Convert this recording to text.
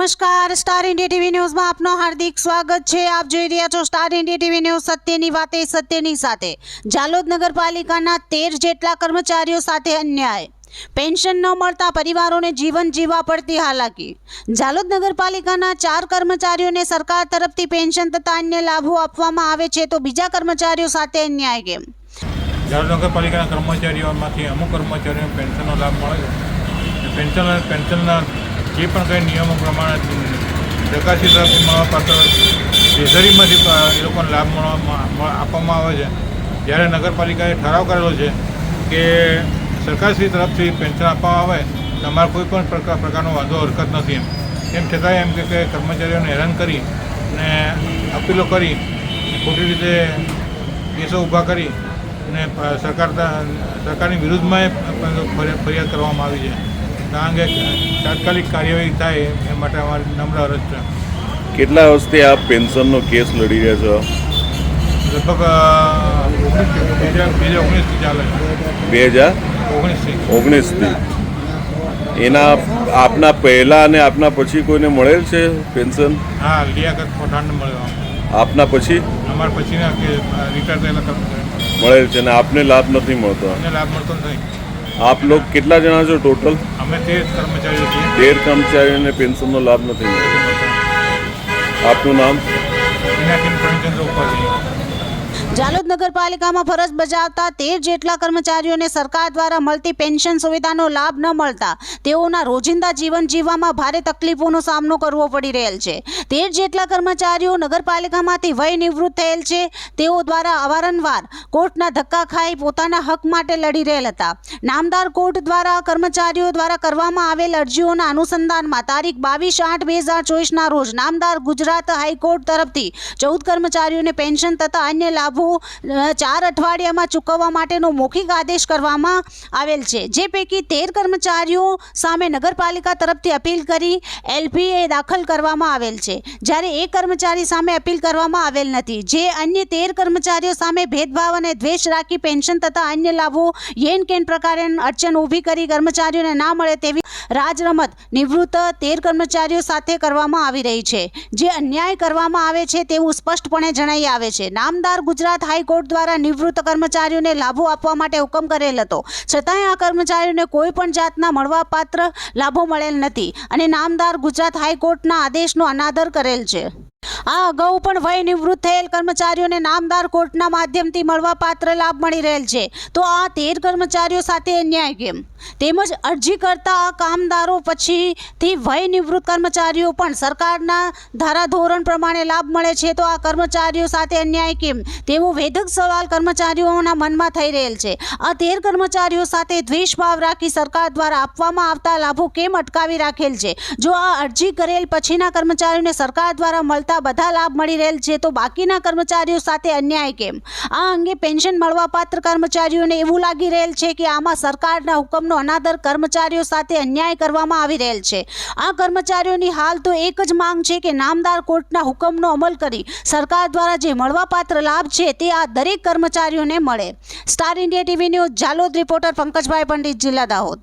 નમસ્કાર, star India TV ન્યૂઝમાં આપનો હાર્દિક સ્વાગત છે। આપ જોઈ રહ્યા છો સ્ટાર ઇન્ડિયા ટીવી ન્યૂઝ। સત્યની વાતે સત્યની સાથે। જાલોદ નગરપાલિકાના 13 જેટલા કર્મચારીઓ સાથે અન્યાય। પેન્શન ન મળતા પરિવારોને જીવન જીવવા પડતી હાલાકી। જાલોદ નગરપાલિકાના 4 કર્મચારીઓને સરકાર તરફથી પેન્શન તથા અન્ય લાભો આપવામાં આવે છે, તો બીજા કર્મચારીઓ સાથે અન્યાય કેમ? જાલોદ નગરપાલિકાના કર્મચારીઓમાંથી અમુક કર્મચારીઓને પેન્શનનો લાભ મળે છે। પેન્શનના જે પણ કંઈ નિયમો પ્રમાણે સરકારશ્રી તરફથી મળવાપાત્ર ટ્રેઝરીમાંથી એ લોકોને લાભ આપવામાં આવે છે। જ્યારે નગરપાલિકાએ ઠરાવ કરેલો છે કે સરકારશ્રી તરફથી પેન્શન આપવામાં આવે તો અમારે કોઈ પણ પ્રકારનો વાંધો હરકત નથી તેમ છતાંય એમ કે કર્મચારીઓને હેરાન કરી અને અપીલો કરી ખોટી રીતે કેસો ઊભા કરી અને સરકારની વિરુદ્ધમાં ફરિયાદ કરવામાં આવી છે। આ અંગે તાત્કાલિક કાર્યવાહી થાય એ માટે અમારી નમ્ર અરજ છે। કેટલા વર્ષથી આપ પેન્શનનો કેસ લડી રહ્યા છો? લગભગ 2019થી ચાલે છે। 2019થી એના આપના પહેલા અને આપના પછી કોઈને મળેલ છે પેન્શન? હા, લિયાકત પઠાણને મળ્યો। આપના પછી? અમારા પછીના કે રિટાયર થયેલા કર્મચારી મળેલ છે ને આપને લાભ નથી મળતો? અમને લાભ મળતો નથી। આપ લોગ કેટલા જણા છો ટોટલ? અમે 13 કર્મચારીઓ છીએ। 13 કર્મચારીઓને પેન્શનનો લાભ નથી મળતો। આપનું નામ? મીનાક્ષી પ્રેમચંદ્ર ઉપાધ્યાય। જાલોદ નગરપાલિકામાં ફરજ બજાવતા 13 જેટલા કર્મચારીઓને સરકાર દ્વારા મળતી પેન્શન સુવિધાનો લાભ ન મળતા તેઓના રોજિંદા જીવન જીવવામાં ભારે તકલીફોનો સામનો કરવો પડી રહેલ છે। 13 જેટલા કર્મચારીઓ નગરપાલિકામાંથી વય નિવૃત્ત થયેલ છે। તેઓ દ્વારા અવારનવાર કોર્ટના ધક્કા ખાઈ પોતાના હક માટે લડી રહેલ હતા। નામદાર કોર્ટ દ્વારા કર્મચારીઓ દ્વારા કરવામાં આવેલ અરજીઓના અનુસંધાનમાં તારીખ 22/8/2024ના રોજ નામદાર ગુજરાત હાઈકોર્ટ તરફથી 14 કર્મચારીઓને પેન્શન તથા અન્ય લાભો 4 અઠવાડિયામાં ચૂકવવા માટેનો મૌખિક આદેશ કરવામાં આવેલ છે, જે પૈકી 13 કર્મચારીઓ સામે નગરપાલિકા તરફથી અપીલ કરી એલપીએ દાખલ કરવામાં આવેલ છે, જ્યારે એક કર્મચારી સામે અપીલ કરવામાં આવેલ નથી। જે અન્ય 13 કર્મચારીઓ સામે ભેદભાવ અને દ્વેષ રાખી પેન્શન તથા અન્ય લાભો યેન કેન પ્રકારે અડચણ ઊભી કરી કર્મચારીઓને ના મળે તેવી રાજરમત નિવૃત્ત 13 કર્મચારીઓ સાથે કરવામાં આવી રહી છે, જે અન્યાય કરવામાં આવે છે તેવું સ્પષ્ટપણે જણાઈ આવે છે। નામદાર ગુજરાત હાઈકોર્ટ દ્વારા નિવૃત્ત કર્મચારીઓને લાભો આપવા માટે હુકમ કરેલ હતો, છતાંય આ કર્મચારીઓને કોઈ પણ જાતના મળવાપાત્ર લાભો મળેલ નથી અને નામદાર ગુજરાત હાઈકોર્ટના આદેશનો અનાદર કરેલ છે। આ અગાઉ પણ વય નિવૃત્ત થયેલ કર્મચારીઓને નામદાર કોર્ટના માધ્યમથી મળવાપાત્ર લાભ મળી રહેલ છે, તો આ 13 કર્મચારીઓ સાથે અન્યાય કેમ? તેમજ અરજી કરતા કામદારો પછીથી વય નિવૃત્ત કર્મચારીઓ પણ સરકારના ધારાધોરણ પ્રમાણે લાભ મળે છે, તો આ કર્મચારીઓ સાથે અન્યાય કેમ? તેવો વેધક સવાલ કર્મચારીઓના મનમાં થઈ રહેલ છે। આ 13 કર્મચારીઓ સાથે દ્વેષભાવ રાખી સરકાર દ્વારા આપવામાં આવતા લાભો કેમ અટકાવી રાખેલ છે? જો આ અરજી કરેલ પછીના કર્મચારીઓને સરકાર દ્વારા મળતા બધા લાભ મળી રહેલ છે, તો બાકીના કર્મચારીઓ સાથે અન્યાય કેમ? આ અંગે પેન્શન મળવાપાત્ર કર્મચારીઓને એવું લાગી રહેલ છે કે આમાં સરકારના હુકમનો અનાદર કર્મચારીઓ સાથે અન્યાય કરવામાં આવી રહેલ છે। આ કર્મચારીઓની હાલ તો એક જ માંગ છે કે નામદાર કોર્ટના હુકમનો અમલ કરી સરકાર દ્વારા જે મળવાપાત્ર લાભ છે તે આ દરેક કર્મચારીઓને મળે। Star India TV news Jhalod reporter Pankajbhai Pandit, જિલ્લા દાહોદ।